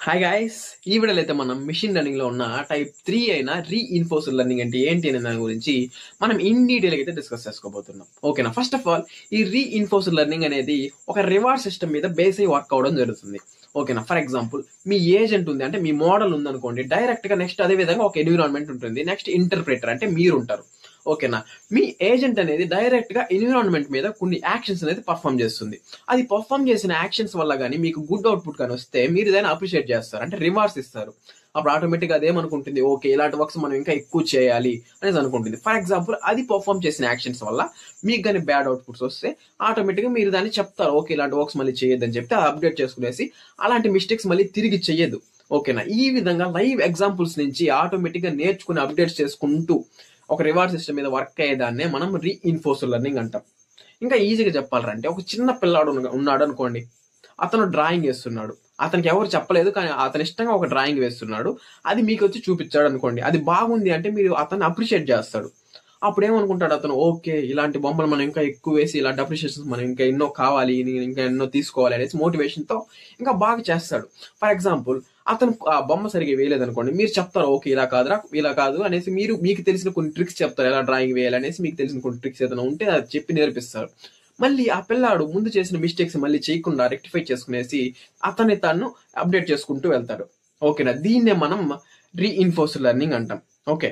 Hi guys, ఈ వీడియోలో అయితే మనం మిషన్ లెర్నింగ్ లో ఉన్న టైప్ 3 అయిన రీఇన్ఫోర్స్డ్ లెర్నింగ్ అంటే ఏంటి అనే దాని గురించి మనం ఇన్ డీటెయిల్ అయితే డిస్కస్ చేసుకోబోతున్నాం. ఓకేనా? ఫస్ట్ ఆఫ్ ఆల్, ఈ రీఇన్ఫోర్స్డ్ లెర్నింగ్ అనేది ఒక రివార్డ్ సిస్టమ్ మీద బేస్ అయ్యి వర్క్ అవడం జరుగుతుంది. ఓకేనా? ఫర్ ఎగ్జాంపుల్, మీ ఏజెంట్ ఉంది అంటే మీ మోడల్ ఉంది అనుకోండి, డైరెక్ట్ గా నెక్స్ట్ అదే విధంగా ఒక ఎన్విరాన్మెంట్ ఉంటుంది, నెక్స్ట్ ఇంటర్ప్రిటర్ అంటే మీరు ఉంటారు. ఓకేనా? మీ ఏజెంట్ అనేది డైరెక్ట్ గా ఎన్విరాన్మెంట్ మీద కొన్ని యాక్షన్స్ అనేది పర్ఫామ్ చేస్తుంది. అది పర్ఫామ్ చేసిన యాక్షన్స్ వల్ల కానీ మీకు గుడ్ అవుట్పుట్ కానీ వస్తే మీరు దాన్ని అప్రిషియేట్ చేస్తారు, అంటే రివార్డ్స్ ఇస్తారు. అప్పుడు ఆటోమేటిక్ అదేమనుకుంటుంది, ఓకే ఇలాంటి వర్క్స్ మనం ఇంకా ఎక్కువ చేయాలి అనేది అనుకుంటుంది. ఫర్ ఎగ్జాంపుల్, అది పర్ఫామ్ చేసిన యాక్షన్స్ వల్ల మీకు కానీ బ్యాడ్ అవుట్పుట్స్ వస్తే ఆటోమేటిక్ గా మీరు దాన్ని చెప్తారు, ఓకే ఇలాంటి వర్క్స్ మళ్ళీ చేయొద్దని చెప్తే అప్డేట్ చేసుకునేసి అలాంటి మిస్టేక్స్ మళ్ళీ తిరిగి చెయ్యదు. ఓకేనా? ఈ విధంగా లైవ్ ఎగ్జాంపుల్స్ నుంచి ఆటోమేటిక్ గా నేర్చుకుని అప్డేట్స్ చేసుకుంటూ ఒక రివార్డ్ సిస్టమ్ మీద వర్క్ అయ్యేదాన్నే మనం రీఇన్ఫోర్స్డ్ లెర్నింగ్ అంటాం. ఇంకా ఈజీగా చెప్పాలంటే, ఒక చిన్న పిల్లాడు ఉన్నాడు అనుకోండి, అతను డ్రాయింగ్ వేస్తున్నాడు, అతనికి ఎవరు చెప్పలేదు కానీ అతని ఇష్టంగా ఒక డ్రాయింగ్ వేస్తున్నాడు, అది మీకు వచ్చి చూపించాడు అనుకోండి, అది బాగుంది అంటే మీరు అతన్ని అప్రిషియేట్ చేస్తాడు. అప్పుడు ఏమనుకుంటాడు అతను, ఓకే ఇలాంటి బొమ్మలు మనం ఇంకా ఎక్కువ వేసి ఇలాంటి అప్రిషియేషన్స్ మనం ఇంకా ఎన్నో కావాలి, నేను ఇంకా ఎన్నో తీసుకోవాలి అనేసి మోటివేషన్ తో ఇంకా బాగా చేస్తాడు. ఫర్ ఎగ్జాంపుల్, అతను ఆ బొమ్మ సరిగా వేయలేదు అనుకోండి, మీరు చెప్తారు ఓకే ఇలా కాదురా, ఇలా కాదు అనేసి మీరు మీకు తెలిసిన కొన్ని ట్రిక్స్ చెప్తారు, ఎలా డ్రాయింగ్ వేయాలి అనేసి మీకు తెలిసిన కొన్ని ట్రిక్స్ ఏదైనా ఉంటే అది చెప్పి నేర్పిస్తారు. మళ్ళీ ఆ పిల్లాడు ముందు చేసిన మిస్టేక్స్ మళ్ళీ చేయకుండా రెక్టిఫై చేసుకునేసి అతన్ని తాను అప్డేట్ చేసుకుంటూ వెళ్తాడు. ఓకేనా? దీన్నే మనం రీఇన్ఫోర్స్డ్ లెర్నింగ్ అంటాం. ఓకే.